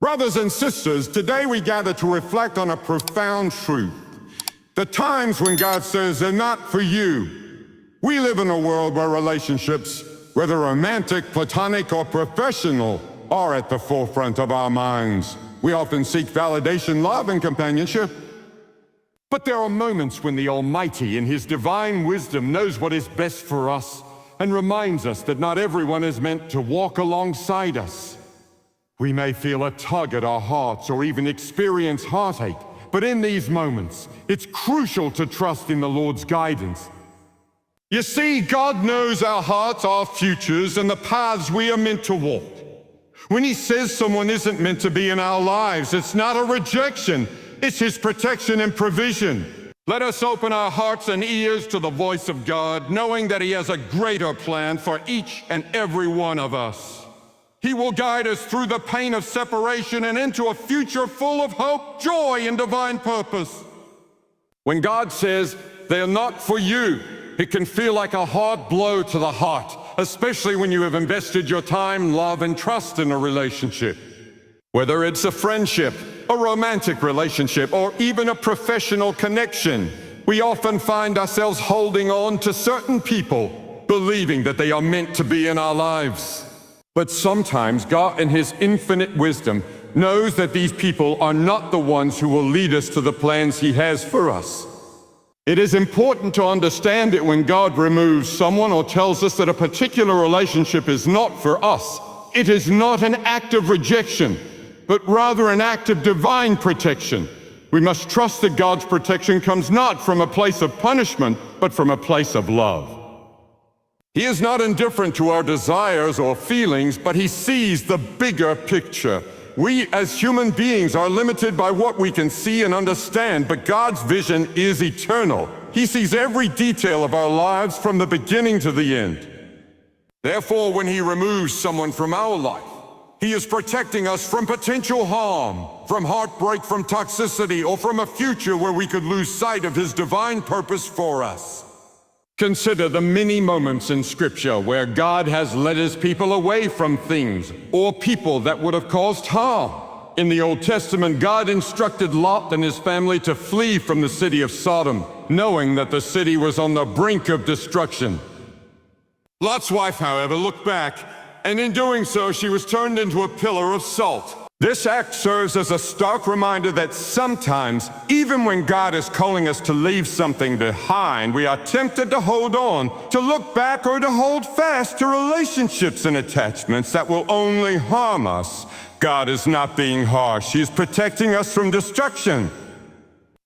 Brothers and sisters, today we gather to reflect on a profound truth. The times when God says they're not for you. We live in a world where relationships, whether romantic, platonic, or professional, are at the forefront of our minds. We often seek validation, love, and companionship. But there are moments when the Almighty, in His divine wisdom, knows what is best for us and reminds us that not everyone is meant to walk alongside us. We may feel a tug at our hearts or even experience heartache, but in these moments, it's crucial to trust in the Lord's guidance. You see, God knows our hearts, our futures, and the paths we are meant to walk. When He says someone isn't meant to be in our lives, it's not a rejection, it's His protection and provision. Let us open our hearts and ears to the voice of God, knowing that He has a greater plan for each and every one of us. He will guide us through the pain of separation and into a future full of hope, joy, and divine purpose. When God says, "They're not for you," it can feel like a hard blow to the heart, especially when you have invested your time, love, and trust in a relationship. Whether it's a friendship, a romantic relationship, or even a professional connection, we often find ourselves holding on to certain people, believing that they are meant to be in our lives. But sometimes God, in His infinite wisdom, knows that these people are not the ones who will lead us to the plans He has for us. It is important to understand that when God removes someone or tells us that a particular relationship is not for us, it is not an act of rejection, but rather an act of divine protection. We must trust that God's protection comes not from a place of punishment, but from a place of love. He is not indifferent to our desires or feelings, but He sees the bigger picture. We as human beings are limited by what we can see and understand, but God's vision is eternal. He sees every detail of our lives from the beginning to the end. Therefore, when He removes someone from our life, He is protecting us from potential harm, from heartbreak, from toxicity, or from a future where we could lose sight of His divine purpose for us. Consider the many moments in Scripture where God has led His people away from things or people that would have caused harm. In the Old Testament, God instructed Lot and his family to flee from the city of Sodom, knowing that the city was on the brink of destruction. Lot's wife, however, looked back, and in doing so, she was turned into a pillar of salt. This act serves as a stark reminder that sometimes, even when God is calling us to leave something behind, we are tempted to hold on, to look back, or to hold fast to relationships and attachments that will only harm us. God is not being harsh. He is protecting us from destruction.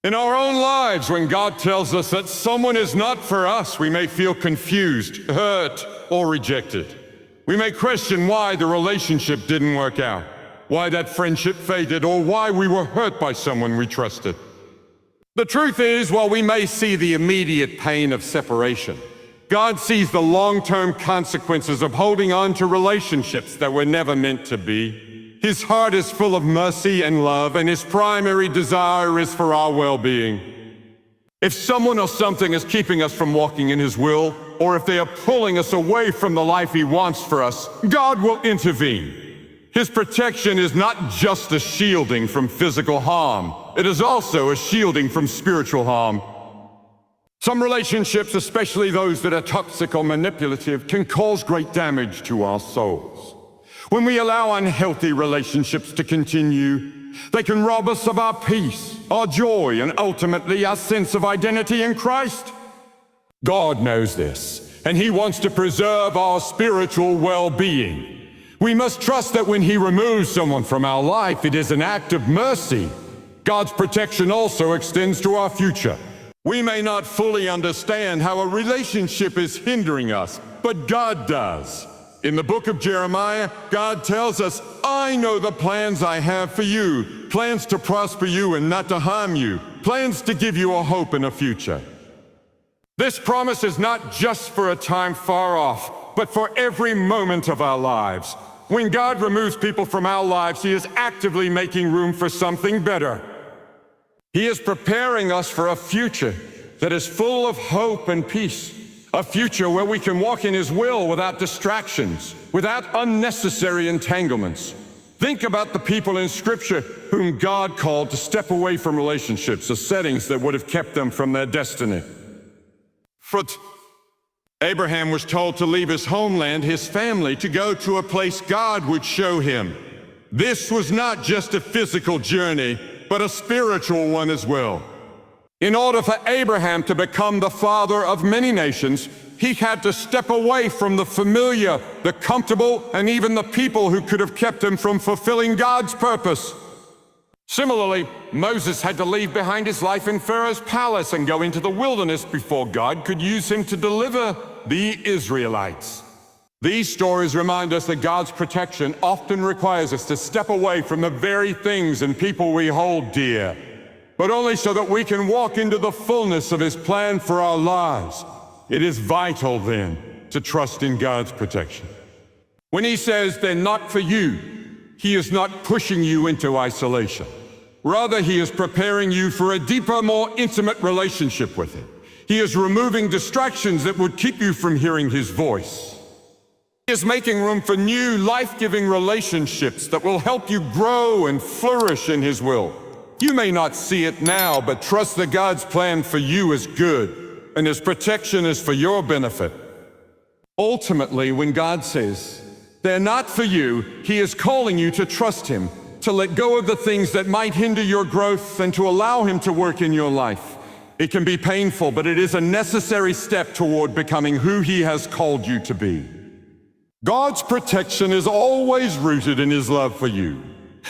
In our own lives, when God tells us that someone is not for us, we may feel confused, hurt, or rejected. We may question why the relationship didn't work out, why that friendship faded, or why we were hurt by someone we trusted. The truth is, while we may see the immediate pain of separation, God sees the long-term consequences of holding on to relationships that were never meant to be. His heart is full of mercy and love, and His primary desire is for our well-being. If someone or something is keeping us from walking in His will, or if they are pulling us away from the life He wants for us, God will intervene. His protection is not just a shielding from physical harm, it is also a shielding from spiritual harm. Some relationships, especially those that are toxic or manipulative, can cause great damage to our souls. When we allow unhealthy relationships to continue, they can rob us of our peace, our joy, and ultimately our sense of identity in Christ. God knows this, and He wants to preserve our spiritual well-being. We must trust that when He removes someone from our life, it is an act of mercy. God's protection also extends to our future. We may not fully understand how a relationship is hindering us, but God does. In the book of Jeremiah, God tells us, "I know the plans I have for you, plans to prosper you and not to harm you, plans to give you a hope and a future." This promise is not just for a time far off, but for every moment of our lives. When God removes people from our lives, He is actively making room for something better. He is preparing us for a future that is full of hope and peace, a future where we can walk in His will without distractions, without unnecessary entanglements. Think about the people in Scripture whom God called to step away from relationships or settings that would have kept them from their destiny. Abraham was told to leave his homeland, his family, to go to a place God would show him. This was not just a physical journey, but a spiritual one as well. In order for Abraham to become the father of many nations, he had to step away from the familiar, the comfortable, and even the people who could have kept him from fulfilling God's purpose. Similarly, Moses had to leave behind his life in Pharaoh's palace and go into the wilderness before God could use him to deliver the Israelites. These stories remind us that God's protection often requires us to step away from the very things and people we hold dear, but only so that we can walk into the fullness of His plan for our lives. It is vital, then, to trust in God's protection. When He says they're not for you, He is not pushing you into isolation. Rather, He is preparing you for a deeper, more intimate relationship with Him. He is removing distractions that would keep you from hearing His voice. He is making room for new, life-giving relationships that will help you grow and flourish in His will. You may not see it now, but trust that God's plan for you is good, and His protection is for your benefit. Ultimately, when God says, they're not for you, He is calling you to trust Him, to let go of the things that might hinder your growth and to allow Him to work in your life. It can be painful, but it is a necessary step toward becoming who He has called you to be. God's protection is always rooted in His love for you,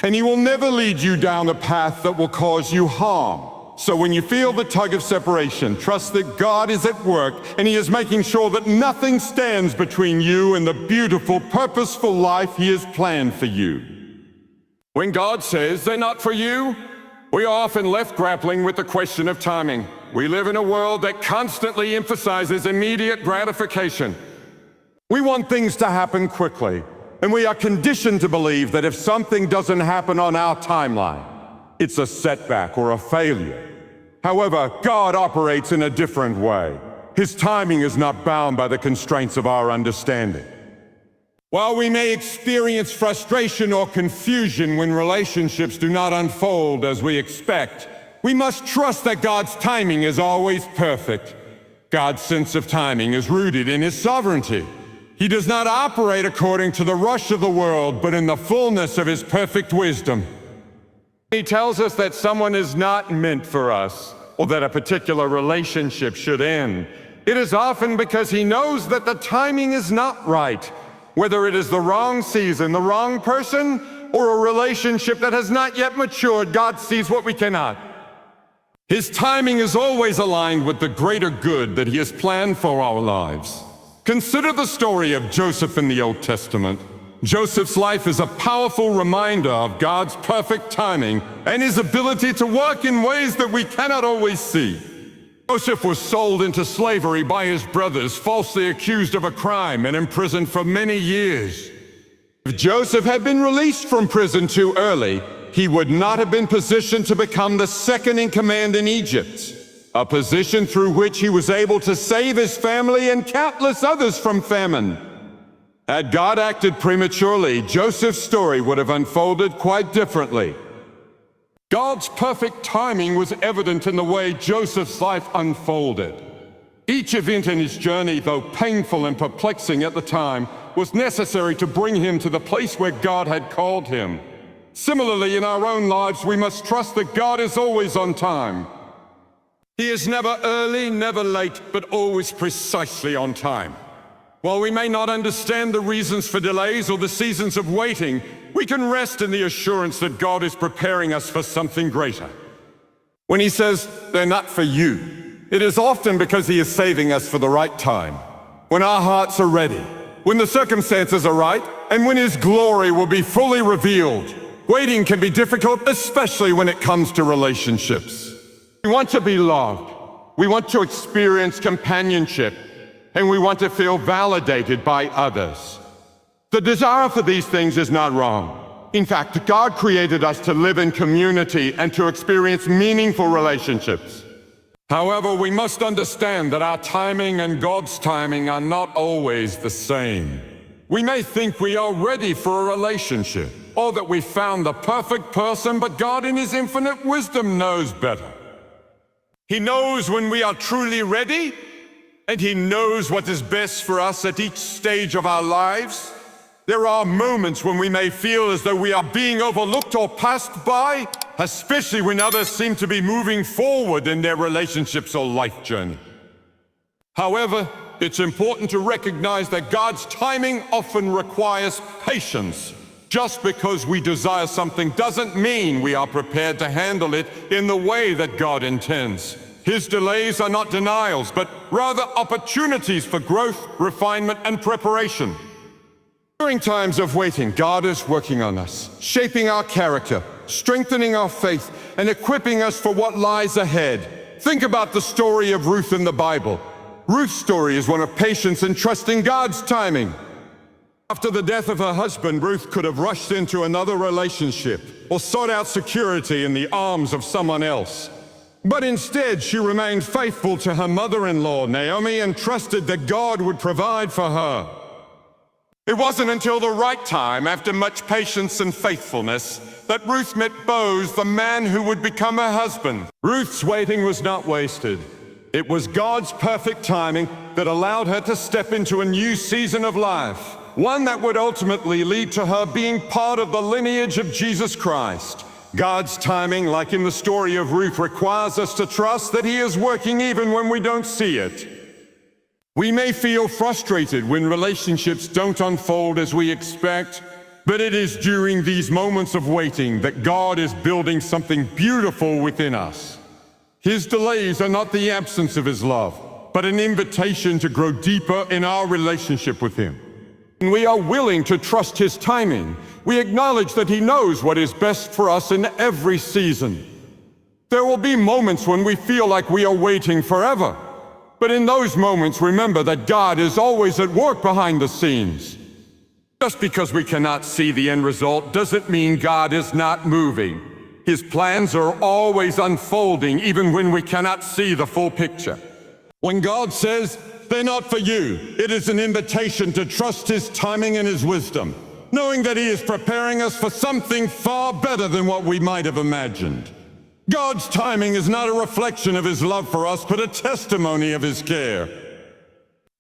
and He will never lead you down a path that will cause you harm. So when you feel the tug of separation, trust that God is at work, and He is making sure that nothing stands between you and the beautiful, purposeful life He has planned for you. When God says they're not for you, we are often left grappling with the question of timing. We live in a world that constantly emphasizes immediate gratification. We want things to happen quickly, and we are conditioned to believe that if something doesn't happen on our timeline, it's a setback or a failure. However, God operates in a different way. His timing is not bound by the constraints of our understanding. While we may experience frustration or confusion when relationships do not unfold as we expect, we must trust that God's timing is always perfect. God's sense of timing is rooted in His sovereignty. He does not operate according to the rush of the world, but in the fullness of His perfect wisdom. He tells us that someone is not meant for us, or that a particular relationship should end. It is often because He knows that the timing is not right. Whether it is the wrong season, the wrong person, or a relationship that has not yet matured, God sees what we cannot. His timing is always aligned with the greater good that He has planned for our lives. Consider the story of Joseph in the Old Testament. Joseph's life is a powerful reminder of God's perfect timing and His ability to work in ways that we cannot always see. Joseph was sold into slavery by his brothers, falsely accused of a crime and imprisoned for many years. If Joseph had been released from prison too early, he would not have been positioned to become the second in command in Egypt, a position through which he was able to save his family and countless others from famine. Had God acted prematurely, Joseph's story would have unfolded quite differently. God's perfect timing was evident in the way Joseph's life unfolded. Each event in his journey, though painful and perplexing at the time, was necessary to bring him to the place where God had called him. Similarly, in our own lives, we must trust that God is always on time. He is never early, never late, but always precisely on time. While we may not understand the reasons for delays or the seasons of waiting, we can rest in the assurance that God is preparing us for something greater. When He says, they're not for you, it is often because He is saving us for the right time, when our hearts are ready, when the circumstances are right, and when His glory will be fully revealed. Waiting can be difficult, especially when it comes to relationships. We want to be loved, we want to experience companionship, and we want to feel validated by others. The desire for these things is not wrong. In fact, God created us to live in community and to experience meaningful relationships. However, we must understand that our timing and God's timing are not always the same. We may think we are ready for a relationship, or that we found the perfect person, but God in His infinite wisdom knows better. He knows when we are truly ready, and He knows what is best for us at each stage of our lives. There are moments when we may feel as though we are being overlooked or passed by, especially when others seem to be moving forward in their relationships or life journey. However, it's important to recognize that God's timing often requires patience. Just because we desire something doesn't mean we are prepared to handle it in the way that God intends. His delays are not denials, but rather opportunities for growth, refinement, and preparation. During times of waiting, God is working on us, shaping our character, strengthening our faith, and equipping us for what lies ahead. Think about the story of Ruth in the Bible. Ruth's story is one of patience and trusting God's timing. After the death of her husband, Ruth could have rushed into another relationship or sought out security in the arms of someone else. But instead, she remained faithful to her mother-in-law, Naomi, and trusted that God would provide for her. It wasn't until the right time, after much patience and faithfulness, that Ruth met Boaz, the man who would become her husband. Ruth's waiting was not wasted. It was God's perfect timing that allowed her to step into a new season of life, one that would ultimately lead to her being part of the lineage of Jesus Christ. God's timing, like in the story of Ruth, requires us to trust that He is working even when we don't see it. We may feel frustrated when relationships don't unfold as we expect, but it is during these moments of waiting that God is building something beautiful within us. His delays are not the absence of His love, but an invitation to grow deeper in our relationship with Him. When we are willing to trust His timing, we acknowledge that He knows what is best for us in every season. There will be moments when we feel like we are waiting forever. But in those moments, remember that God is always at work behind the scenes. Just because we cannot see the end result doesn't mean God is not moving. His plans are always unfolding, even when we cannot see the full picture. When God says, "They're not for you," it is an invitation to trust His timing and His wisdom, knowing that He is preparing us for something far better than what we might have imagined. God's timing is not a reflection of His love for us, but a testimony of His care.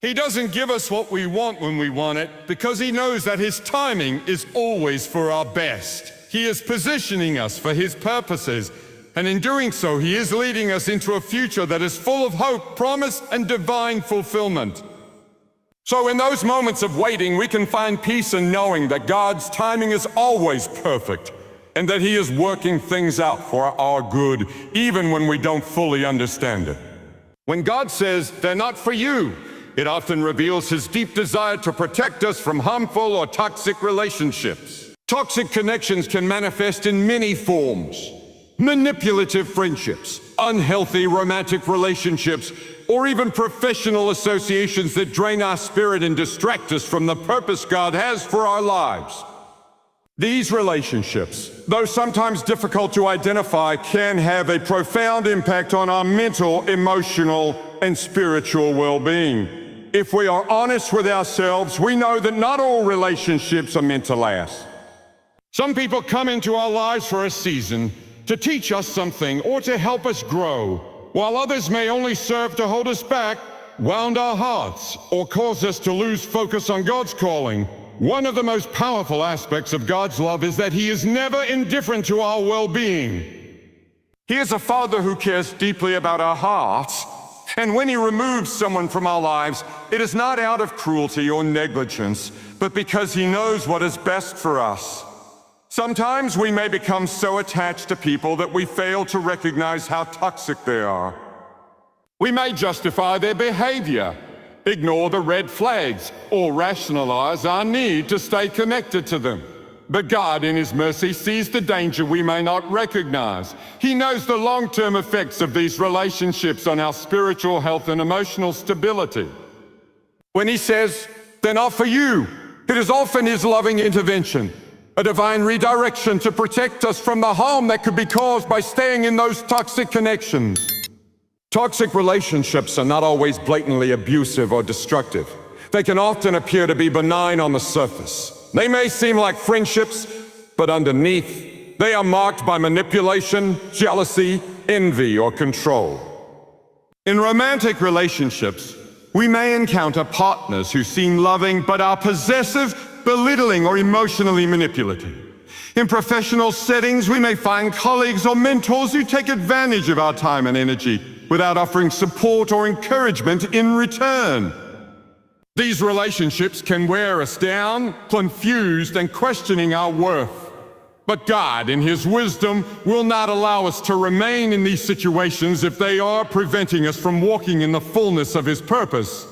He doesn't give us what we want when we want it, because He knows that His timing is always for our best. He is positioning us for His purposes, and in doing so, He is leading us into a future that is full of hope, promise, and divine fulfillment. So in those moments of waiting, we can find peace in knowing that God's timing is always perfect, and that He is working things out for our good, even when we don't fully understand it. When God says, "They're not for you," it often reveals His deep desire to protect us from harmful or toxic relationships. Toxic connections can manifest in many forms: manipulative friendships, unhealthy romantic relationships, or even professional associations that drain our spirit and distract us from the purpose God has for our lives. These relationships, though sometimes difficult to identify, can have a profound impact on our mental, emotional, and spiritual well-being. If we are honest with ourselves, we know that not all relationships are meant to last. Some people come into our lives for a season, to teach us something or to help us grow, while others may only serve to hold us back, wound our hearts, or cause us to lose focus on God's calling. One of the most powerful aspects of God's love is that He is never indifferent to our well-being. He is a Father who cares deeply about our hearts, and when He removes someone from our lives, it is not out of cruelty or negligence, but because He knows what is best for us. Sometimes we may become so attached to people that we fail to recognize how toxic they are. We may justify their behavior, ignore the red flags, or rationalize our need to stay connected to them. But God, in His mercy, sees the danger we may not recognize. He knows the long-term effects of these relationships on our spiritual health and emotional stability. When He says, "They're not for you," it is often His loving intervention, a divine redirection to protect us from the harm that could be caused by staying in those toxic connections. Toxic relationships are not always blatantly abusive or destructive. They can often appear to be benign on the surface. They may seem like friendships, but underneath, they are marked by manipulation, jealousy, envy, or control. In romantic relationships, we may encounter partners who seem loving but are possessive, belittling, or emotionally manipulative. In professional settings, we may find colleagues or mentors who take advantage of our time and energy without offering support or encouragement in return. These relationships can wear us down, confused and questioning our worth. But God, in His wisdom, will not allow us to remain in these situations if they are preventing us from walking in the fullness of His purpose.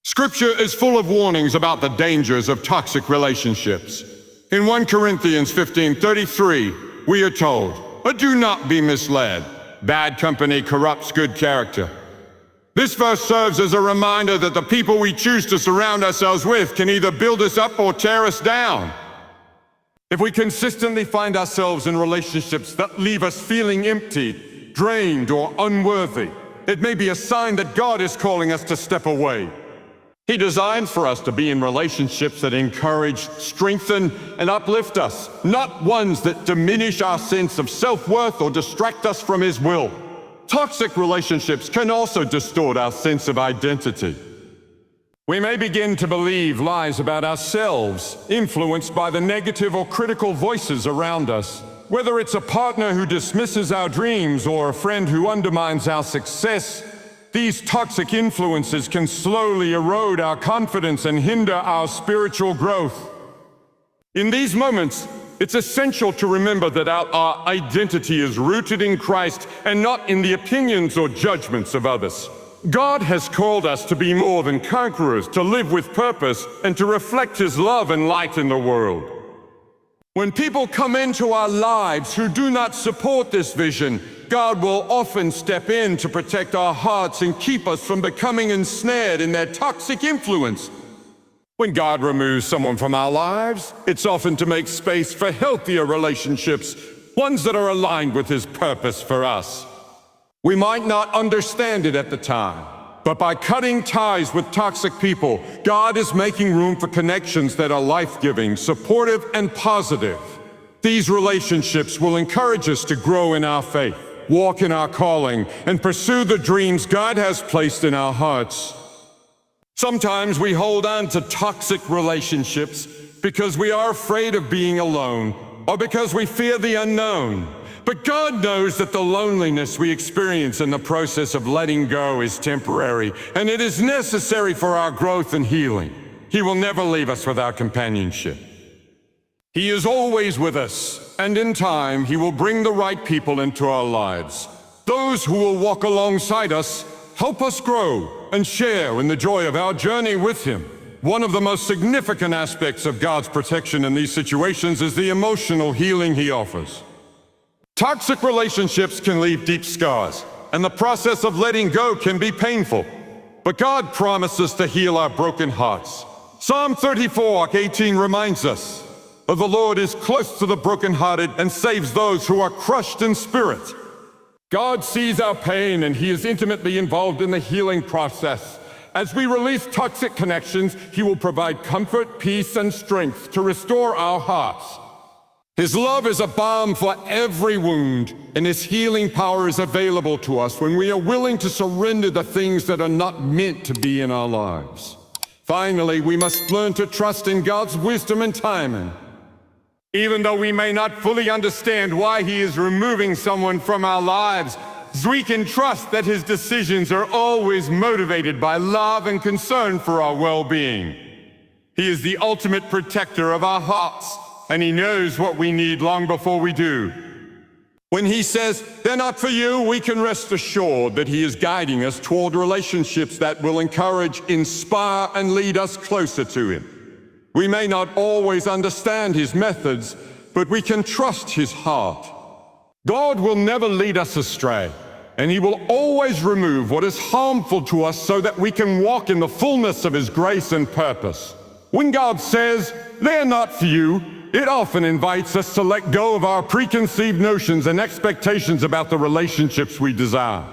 Scripture is full of warnings about the dangers of toxic relationships. In 1 Corinthians 15:33, we are told, "But do not be misled. Bad company corrupts good character." This verse serves as a reminder that the people we choose to surround ourselves with can either build us up or tear us down. If we consistently find ourselves in relationships that leave us feeling empty, drained, or unworthy, it may be a sign that God is calling us to step away. He designed for us to be in relationships that encourage, strengthen, and uplift us, not ones that diminish our sense of self-worth or distract us from His will. Toxic relationships can also distort our sense of identity. We may begin to believe lies about ourselves, influenced by the negative or critical voices around us. Whether it's a partner who dismisses our dreams or a friend who undermines our success, these toxic influences can slowly erode our confidence and hinder our spiritual growth. In these moments, it's essential to remember that our identity is rooted in Christ and not in the opinions or judgments of others. God has called us to be more than conquerors, to live with purpose, and to reflect His love and light in the world. When people come into our lives who do not support this vision, God will often step in to protect our hearts and keep us from becoming ensnared in their toxic influence. When God removes someone from our lives, it's often to make space for healthier relationships, ones that are aligned with His purpose for us. We might not understand it at the time, but by cutting ties with toxic people, God is making room for connections that are life-giving, supportive, and positive. These relationships will encourage us to grow in our faith, walk in our calling, and pursue the dreams God has placed in our hearts. Sometimes we hold on to toxic relationships because we are afraid of being alone, or because we fear the unknown. But God knows that the loneliness we experience in the process of letting go is temporary, and it is necessary for our growth and healing. He will never leave us without companionship. He is always with us, and in time, He will bring the right people into our lives. Those who will walk alongside us, help us grow, and share in the joy of our journey with Him. One of the most significant aspects of God's protection in these situations is the emotional healing He offers. Toxic relationships can leave deep scars, and the process of letting go can be painful. But God promises to heal our broken hearts. Psalm 34:18 reminds us, "The Lord is close to the brokenhearted and saves those who are crushed in spirit." God sees our pain, and He is intimately involved in the healing process. As we release toxic connections, He will provide comfort, peace, and strength to restore our hearts. His love is a balm for every wound, and His healing power is available to us when we are willing to surrender the things that are not meant to be in our lives. Finally, we must learn to trust in God's wisdom and timing. Even though we may not fully understand why He is removing someone from our lives, we can trust that His decisions are always motivated by love and concern for our well-being. He is the ultimate protector of our hearts, and He knows what we need long before we do. When He says, "They're not for you," we can rest assured that He is guiding us toward relationships that will encourage, inspire, and lead us closer to Him. We may not always understand His methods, but we can trust His heart. God will never lead us astray, and He will always remove what is harmful to us so that we can walk in the fullness of His grace and purpose. When God says, "They're not for you," it often invites us to let go of our preconceived notions and expectations about the relationships we desire.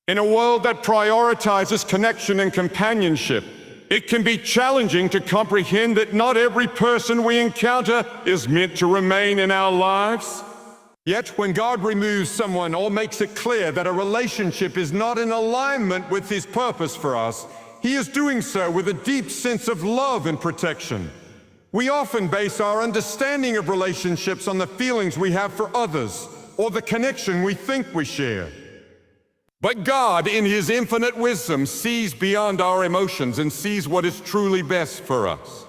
In a world that prioritizes connection and companionship, It can be challenging to comprehend that not every person we encounter is meant to remain in our lives. Yet when God removes someone or makes it clear that a relationship is not in alignment with His purpose for us, He is doing so with a deep sense of love and protection. We often base our understanding of relationships on the feelings we have for others or the connection we think we share. But God, in His infinite wisdom, sees beyond our emotions and sees what is truly best for us.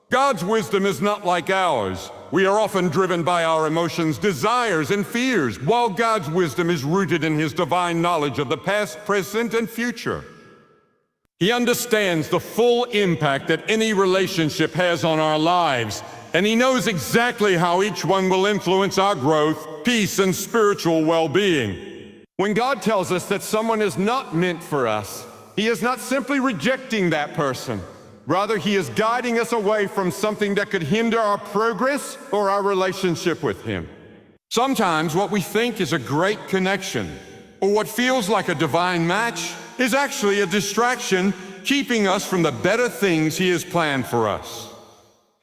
God's wisdom is not like ours. We are often driven by our emotions, desires, and fears, while God's wisdom is rooted in His divine knowledge of the past, present, and future. He understands the full impact that any relationship has on our lives, and He knows exactly how each one will influence our growth, peace, and spiritual well-being. When God tells us that someone is not meant for us, He is not simply rejecting that person. Rather, He is guiding us away from something that could hinder our progress or our relationship with Him. Sometimes what we think is a great connection, or what feels like a divine match, is actually a distraction keeping us from the better things He has planned for us.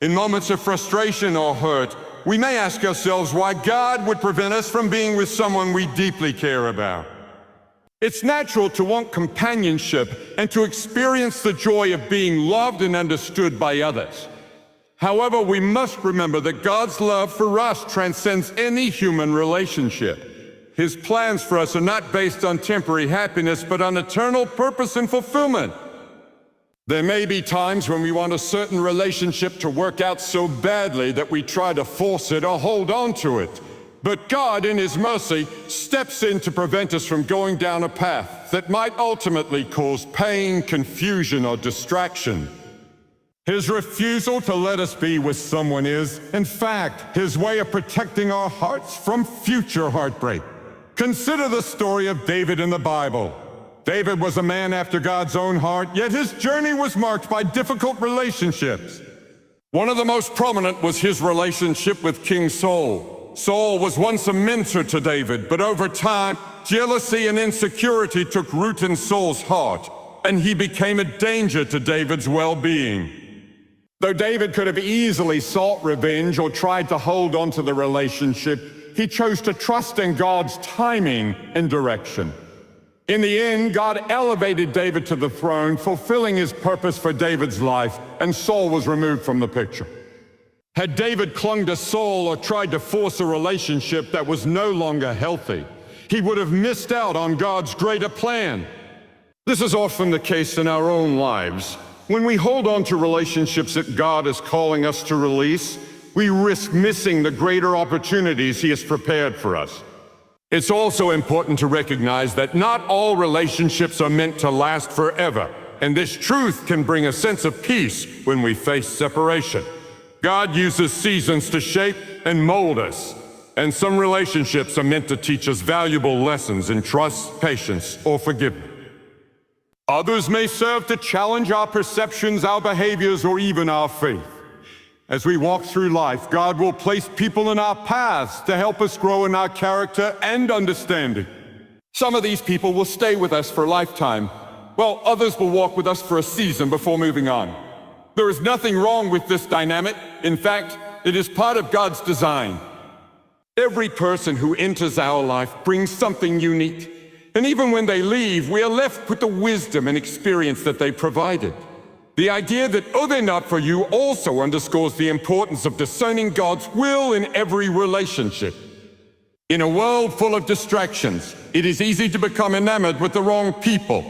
In moments of frustration or hurt, we may ask ourselves why God would prevent us from being with someone we deeply care about. It's natural to want companionship and to experience the joy of being loved and understood by others. However, we must remember that God's love for us transcends any human relationship. His plans for us are not based on temporary happiness, but on eternal purpose and fulfillment. There may be times when we want a certain relationship to work out so badly that we try to force it or hold on to it. But God, in His mercy, steps in to prevent us from going down a path that might ultimately cause pain, confusion, or distraction. His refusal to let us be with someone is, in fact, His way of protecting our hearts from future heartbreak. Consider the story of David in the Bible. David was a man after God's own heart, yet his journey was marked by difficult relationships. One of the most prominent was his relationship with King Saul. Saul was once a mentor to David, but over time, jealousy and insecurity took root in Saul's heart, and he became a danger to David's well-being. Though David could have easily sought revenge or tried to hold on to the relationship, he chose to trust in God's timing and direction. In the end, God elevated David to the throne, fulfilling His purpose for David's life, and Saul was removed from the picture. Had David clung to Saul or tried to force a relationship that was no longer healthy, he would have missed out on God's greater plan. This is often the case in our own lives. When we hold on to relationships that God is calling us to release, we risk missing the greater opportunities He has prepared for us. It's also important to recognize that not all relationships are meant to last forever, and this truth can bring a sense of peace when we face separation. God uses seasons to shape and mold us, and some relationships are meant to teach us valuable lessons in trust, patience, or forgiveness. Others may serve to challenge our perceptions, our behaviors, or even our faith. As we walk through life, God will place people in our paths to help us grow in our character and understanding. Some of these people will stay with us for a lifetime, while others will walk with us for a season before moving on. There is nothing wrong with this dynamic. In fact, it is part of God's design. Every person who enters our life brings something unique, and even when they leave, we are left with the wisdom and experience that they provided. The idea that, oh, they're not for you also underscores the importance of discerning God's will in every relationship. In a world full of distractions, it is easy to become enamored with the wrong people,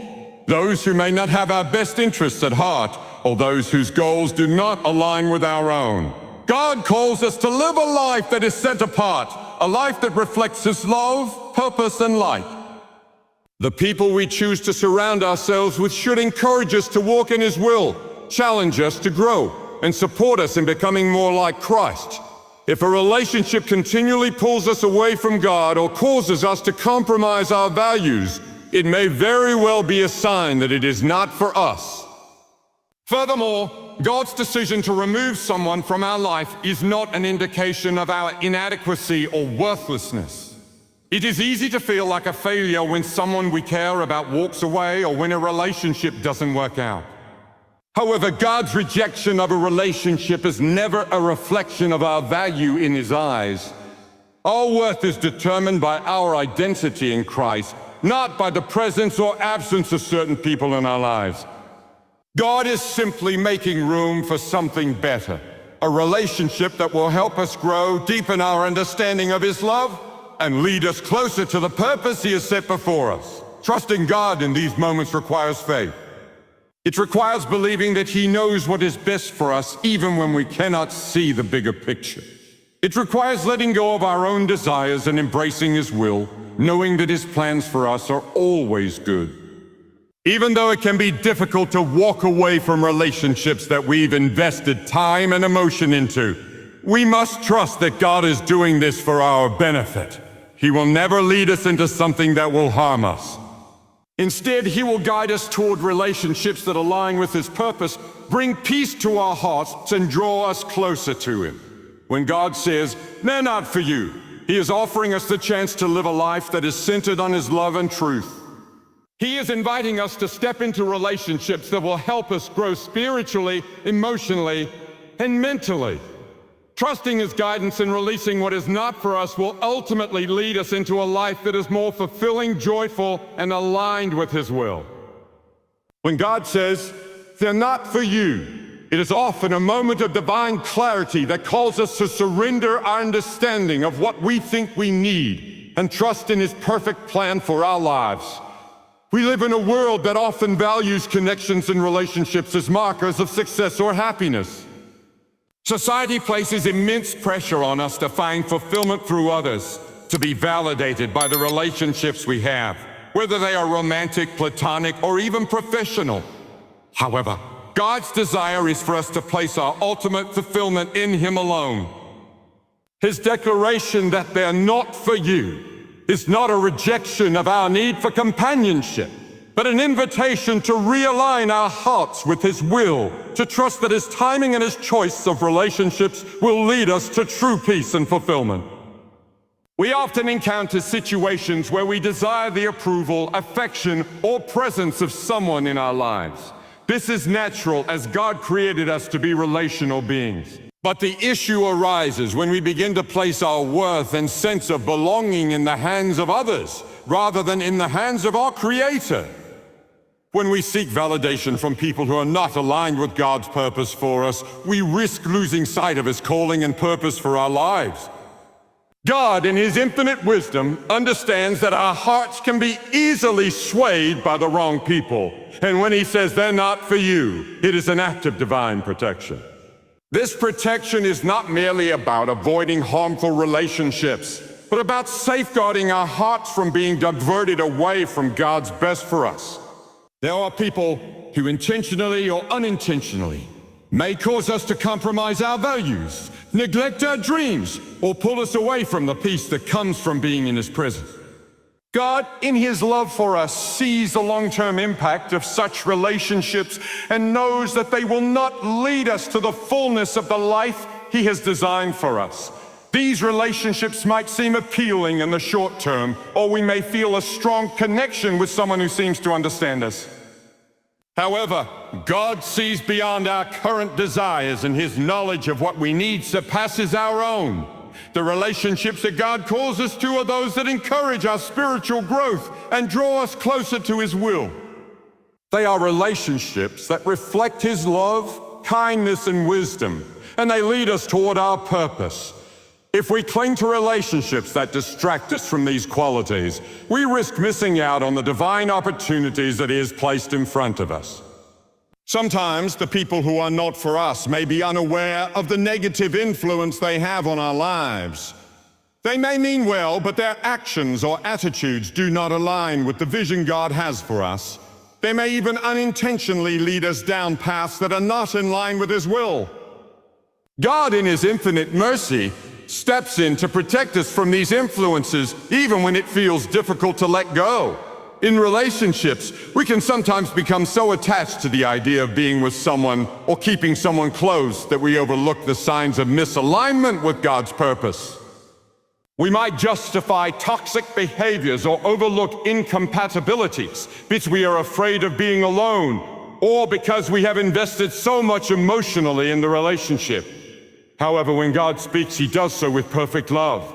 those who may not have our best interests at heart, or those whose goals do not align with our own. God calls us to live a life that is set apart, a life that reflects His love, purpose, and light. The people we choose to surround ourselves with should encourage us to walk in His will, challenge us to grow, and support us in becoming more like Christ. If a relationship continually pulls us away from God or causes us to compromise our values, it may very well be a sign that it is not for us. Furthermore, God's decision to remove someone from our life is not an indication of our inadequacy or worthlessness. It is easy to feel like a failure when someone we care about walks away or when a relationship doesn't work out. However, God's rejection of a relationship is never a reflection of our value in His eyes. Our worth is determined by our identity in Christ, not by the presence or absence of certain people in our lives. God is simply making room for something better, a relationship that will help us grow, deepen our understanding of His love, and lead us closer to the purpose He has set before us. Trusting God in these moments requires faith. It requires believing that He knows what is best for us, even when we cannot see the bigger picture. It requires letting go of our own desires and embracing His will, knowing that His plans for us are always good. Even though it can be difficult to walk away from relationships that we've invested time and emotion into, we must trust that God is doing this for our benefit. He will never lead us into something that will harm us. Instead, He will guide us toward relationships that align with His purpose, bring peace to our hearts, and draw us closer to Him. When God says, "They're not for you," He is offering us the chance to live a life that is centered on His love and truth. He is inviting us to step into relationships that will help us grow spiritually, emotionally, and mentally. Trusting His guidance and releasing what is not for us will ultimately lead us into a life that is more fulfilling, joyful, and aligned with His will. When God says, "They're not for you," it is often a moment of divine clarity that calls us to surrender our understanding of what we think we need and trust in His perfect plan for our lives. We live in a world that often values connections and relationships as markers of success or happiness. Society places immense pressure on us to find fulfillment through others, to be validated by the relationships we have, whether they are romantic, platonic, or even professional. However, God's desire is for us to place our ultimate fulfillment in Him alone. His declaration that they're not for you is not a rejection of our need for companionship, but an invitation to realign our hearts with His will, to trust that His timing and His choice of relationships will lead us to true peace and fulfillment. We often encounter situations where we desire the approval, affection, or presence of someone in our lives. This is natural, as God created us to be relational beings. But the issue arises when we begin to place our worth and sense of belonging in the hands of others, rather than in the hands of our Creator. When we seek validation from people who are not aligned with God's purpose for us, we risk losing sight of His calling and purpose for our lives. God, in His infinite wisdom, understands that our hearts can be easily swayed by the wrong people. And when He says they're not for you, it is an act of divine protection. This protection is not merely about avoiding harmful relationships, but about safeguarding our hearts from being diverted away from God's best for us. There are people who intentionally or unintentionally may cause us to compromise our values, neglect our dreams, or pull us away from the peace that comes from being in His presence. God, in His love for us, sees the long-term impact of such relationships and knows that they will not lead us to the fullness of the life He has designed for us. These relationships might seem appealing in the short term, or we may feel a strong connection with someone who seems to understand us. However, God sees beyond our current desires, and His knowledge of what we need surpasses our own. The relationships that God calls us to are those that encourage our spiritual growth and draw us closer to His will. They are relationships that reflect His love, kindness, and wisdom, and they lead us toward our purpose. If we cling to relationships that distract us from these qualities, we risk missing out on the divine opportunities that He has placed in front of us. Sometimes the people who are not for us may be unaware of the negative influence they have on our lives. They may mean well, but their actions or attitudes do not align with the vision God has for us. They may even unintentionally lead us down paths that are not in line with His will. God, in His infinite mercy, steps in to protect us from these influences, even when it feels difficult to let go. In relationships, we can sometimes become so attached to the idea of being with someone or keeping someone close that we overlook the signs of misalignment with God's purpose. We might justify toxic behaviors or overlook incompatibilities because we are afraid of being alone or because we have invested so much emotionally in the relationship. However, when God speaks, He does so with perfect love.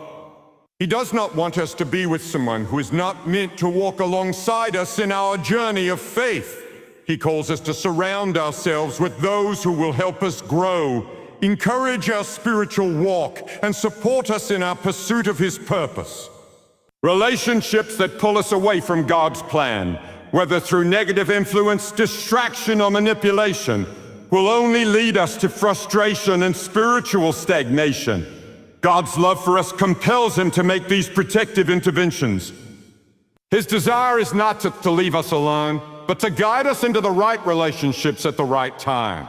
He does not want us to be with someone who is not meant to walk alongside us in our journey of faith. He calls us to surround ourselves with those who will help us grow, encourage our spiritual walk, and support us in our pursuit of His purpose. Relationships that pull us away from God's plan, whether through negative influence, distraction, or manipulation, will only lead us to frustration and spiritual stagnation. God's love for us compels Him to make these protective interventions. His desire is not to leave us alone, but to guide us into the right relationships at the right time.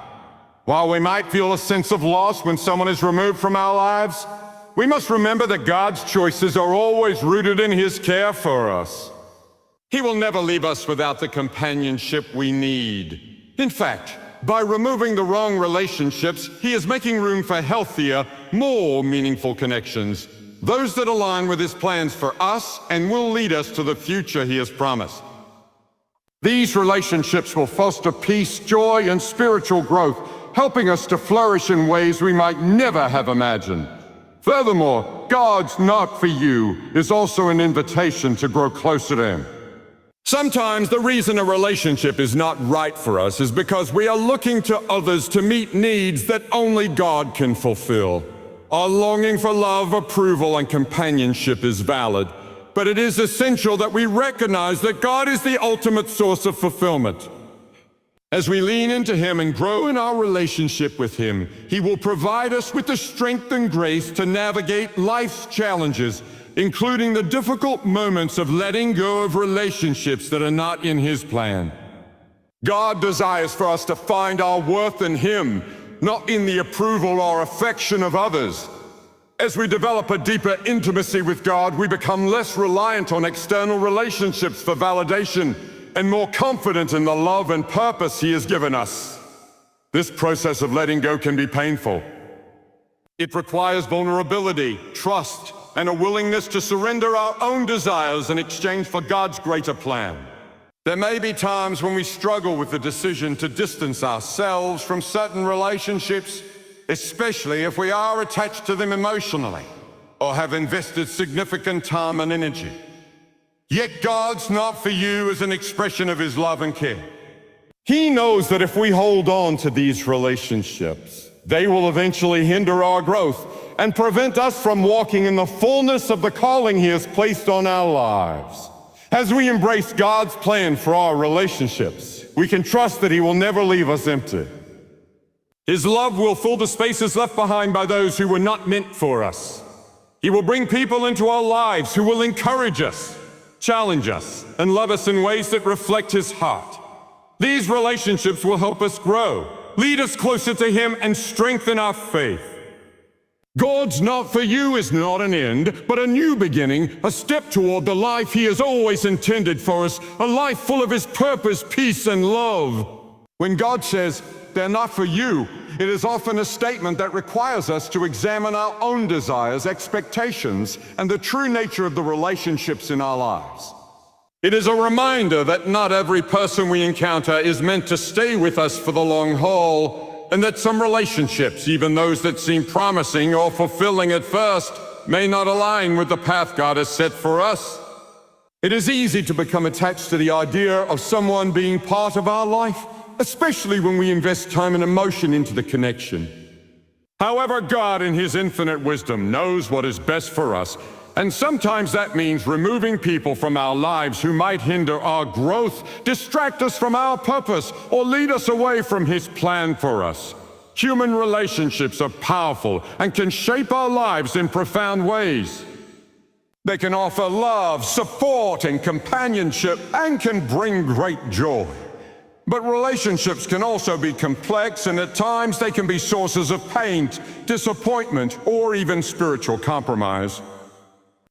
While we might feel a sense of loss when someone is removed from our lives, we must remember that God's choices are always rooted in His care for us. He will never leave us without the companionship we need. In fact, by removing the wrong relationships, He is making room for healthier, more meaningful connections, those that align with His plans for us and will lead us to the future He has promised. These relationships will foster peace, joy, and spiritual growth, helping us to flourish in ways we might never have imagined. Furthermore, God's "not for you" is also an invitation to grow closer to Him. Sometimes the reason a relationship is not right for us is because we are looking to others to meet needs that only God can fulfill. Our longing for love, approval, and companionship is valid, but it is essential that we recognize that God is the ultimate source of fulfillment. As we lean into Him and grow in our relationship with Him, He will provide us with the strength and grace to navigate life's challenges, including the difficult moments of letting go of relationships that are not in His plan. God desires for us to find our worth in Him, not in the approval or affection of others. As we develop a deeper intimacy with God, we become less reliant on external relationships for validation and more confident in the love and purpose He has given us. This process of letting go can be painful. It requires vulnerability, trust, and a willingness to surrender our own desires in exchange for God's greater plan. There may be times when we struggle with the decision to distance ourselves from certain relationships, especially if we are attached to them emotionally or have invested significant time and energy. Yet God's "not for you" is an expression of His love and care. He knows that if we hold on to these relationships, they will eventually hinder our growth and prevent us from walking in the fullness of the calling He has placed on our lives. As we embrace God's plan for our relationships, we can trust that He will never leave us empty. His love will fill the spaces left behind by those who were not meant for us. He will bring people into our lives who will encourage us, challenge us, and love us in ways that reflect His heart. These relationships will help us grow, lead us closer to Him, and strengthen our faith. God's "not for you" is not an end, but a new beginning, a step toward the life He has always intended for us, a life full of His purpose, peace, and love. When God says, "they're not for you," it is often a statement that requires us to examine our own desires, expectations, and the true nature of the relationships in our lives. It is a reminder that not every person we encounter is meant to stay with us for the long haul, and that some relationships, even those that seem promising or fulfilling at first, may not align with the path God has set for us. It is easy to become attached to the idea of someone being part of our life, especially when we invest time and emotion into the connection. However, God in His infinite wisdom knows what is best for us, and sometimes that means removing people from our lives who might hinder our growth, distract us from our purpose, or lead us away from His plan for us. Human relationships are powerful and can shape our lives in profound ways. They can offer love, support, and companionship, and can bring great joy. But relationships can also be complex, and at times they can be sources of pain, disappointment, or even spiritual compromise.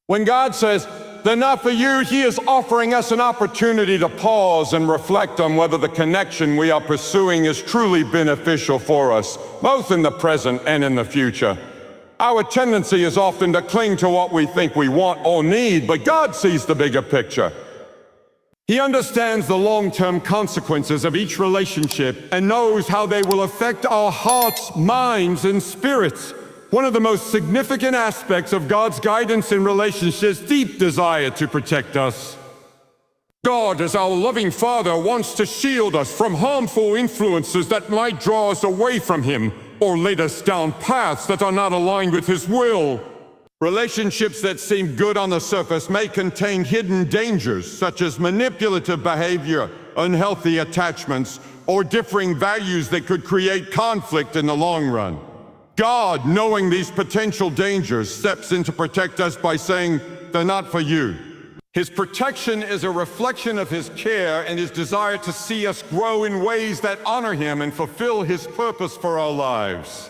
When God says, "they're not for you," He is offering us an opportunity to pause and reflect on whether the connection we are pursuing is truly beneficial for us, both in the present and in the future. Our tendency is often to cling to what we think we want or need, but God sees the bigger picture. He understands the long-term consequences of each relationship and knows how they will affect our hearts, minds, and spirits. One of the most significant aspects of God's guidance in relationships is deep desire to protect us. God, as our loving Father, wants to shield us from harmful influences that might draw us away from Him or lead us down paths that are not aligned with His will. Relationships that seem good on the surface may contain hidden dangers, such as manipulative behavior, unhealthy attachments, or differing values that could create conflict in the long run. God, knowing these potential dangers, steps in to protect us by saying, "They're not for you." His protection is a reflection of His care and His desire to see us grow in ways that honor Him and fulfill His purpose for our lives.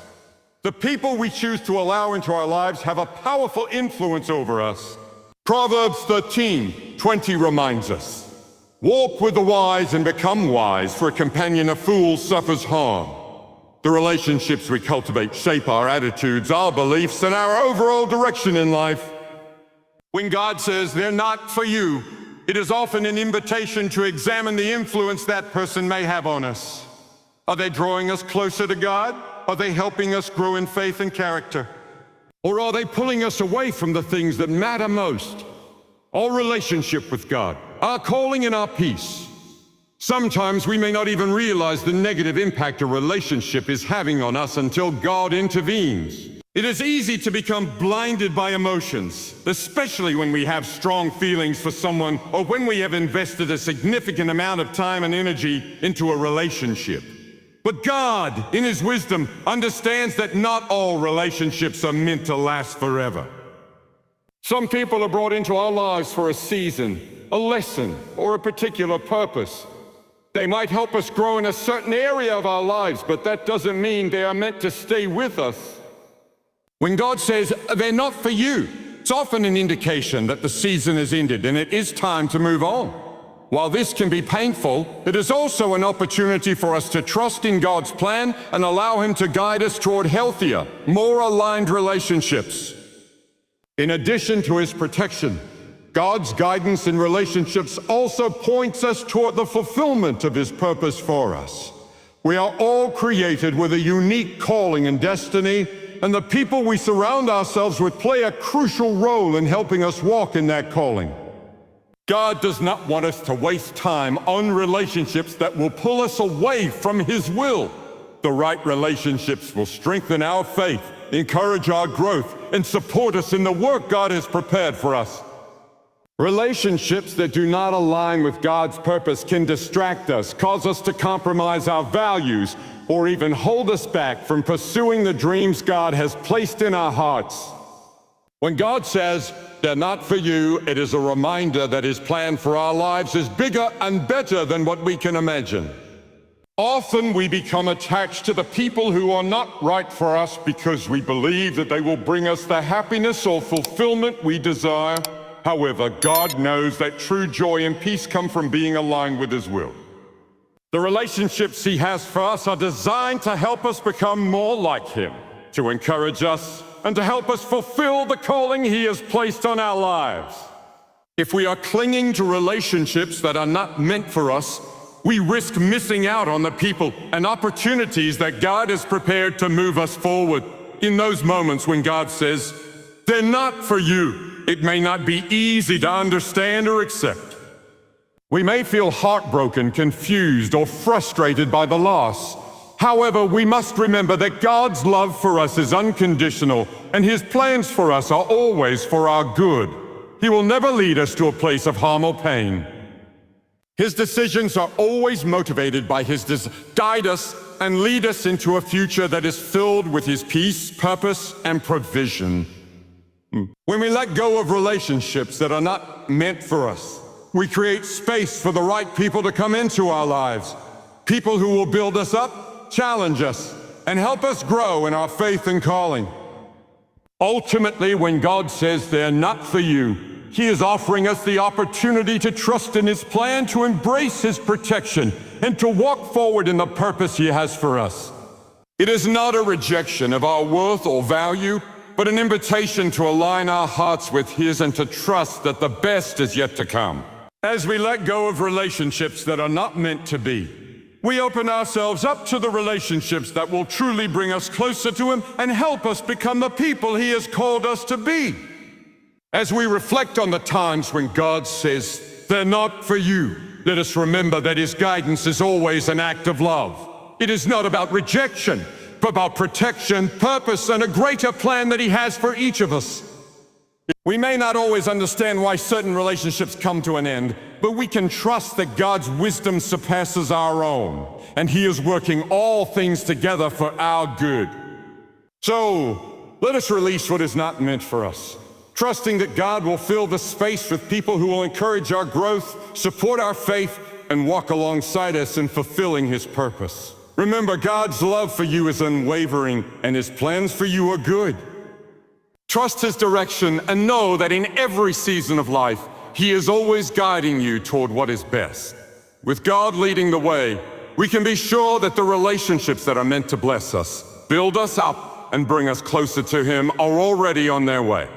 The people we choose to allow into our lives have a powerful influence over us. Proverbs 13:20 reminds us, "Walk with the wise and become wise, for a companion of fools suffers harm." The relationships we cultivate shape our attitudes, our beliefs, and our overall direction in life. When God says they're not for you, it is often an invitation to examine the influence that person may have on us. Are they drawing us closer to God? Are they helping us grow in faith and character? Or are they pulling us away from the things that matter most? Our relationship with God, our calling and our peace. Sometimes we may not even realize the negative impact a relationship is having on us until God intervenes. It is easy to become blinded by emotions, especially when we have strong feelings for someone or when we have invested a significant amount of time and energy into a relationship. But God, in His wisdom, understands that not all relationships are meant to last forever. Some people are brought into our lives for a season, a lesson, or a particular purpose. They might help us grow in a certain area of our lives, but that doesn't mean they are meant to stay with us. When God says, "They're not for you," it's often an indication that the season has ended and it is time to move on. While this can be painful, it is also an opportunity for us to trust in God's plan and allow Him to guide us toward healthier, more aligned relationships. In addition to His protection, God's guidance in relationships also points us toward the fulfillment of His purpose for us. We are all created with a unique calling and destiny, and the people we surround ourselves with play a crucial role in helping us walk in that calling. God does not want us to waste time on relationships that will pull us away from His will. The right relationships will strengthen our faith, encourage our growth, and support us in the work God has prepared for us. Relationships that do not align with God's purpose can distract us, cause us to compromise our values, or even hold us back from pursuing the dreams God has placed in our hearts. When God says, "They're not for you," it is a reminder that His plan for our lives is bigger and better than what we can imagine. Often we become attached to the people who are not right for us because we believe that they will bring us the happiness or fulfillment we desire. However, God knows that true joy and peace come from being aligned with His will. The relationships He has for us are designed to help us become more like Him, to encourage us, and to help us fulfill the calling He has placed on our lives. If we are clinging to relationships that are not meant for us, we risk missing out on the people and opportunities that God has prepared to move us forward. In those moments when God says, "They're not for you," it may not be easy to understand or accept. We may feel heartbroken, confused, or frustrated by the loss. However, we must remember that God's love for us is unconditional, and His plans for us are always for our good. He will never lead us to a place of harm or pain. His decisions are always motivated by His guide us and lead us into a future that is filled with His peace, purpose, and provision. When we let go of relationships that are not meant for us, we create space for the right people to come into our lives. People who will build us up, challenge us, and help us grow in our faith and calling. Ultimately, when God says they're not for you, He is offering us the opportunity to trust in His plan, to embrace His protection, and to walk forward in the purpose He has for us. It is not a rejection of our worth or value, but an invitation to align our hearts with His and to trust that the best is yet to come. As we let go of relationships that are not meant to be, we open ourselves up to the relationships that will truly bring us closer to Him and help us become the people He has called us to be. As we reflect on the times when God says, "They're not for you," let us remember that His guidance is always an act of love. It is not about rejection, but about protection, purpose, and a greater plan that He has for each of us. We may not always understand why certain relationships come to an end, but we can trust that God's wisdom surpasses our own, and He is working all things together for our good. So, let us release what is not meant for us, trusting that God will fill the space with people who will encourage our growth, support our faith, and walk alongside us in fulfilling His purpose. Remember, God's love for you is unwavering, and His plans for you are good. Trust His direction and know that in every season of life, He is always guiding you toward what is best. With God leading the way, we can be sure that the relationships that are meant to bless us, build us up, and bring us closer to Him are already on their way.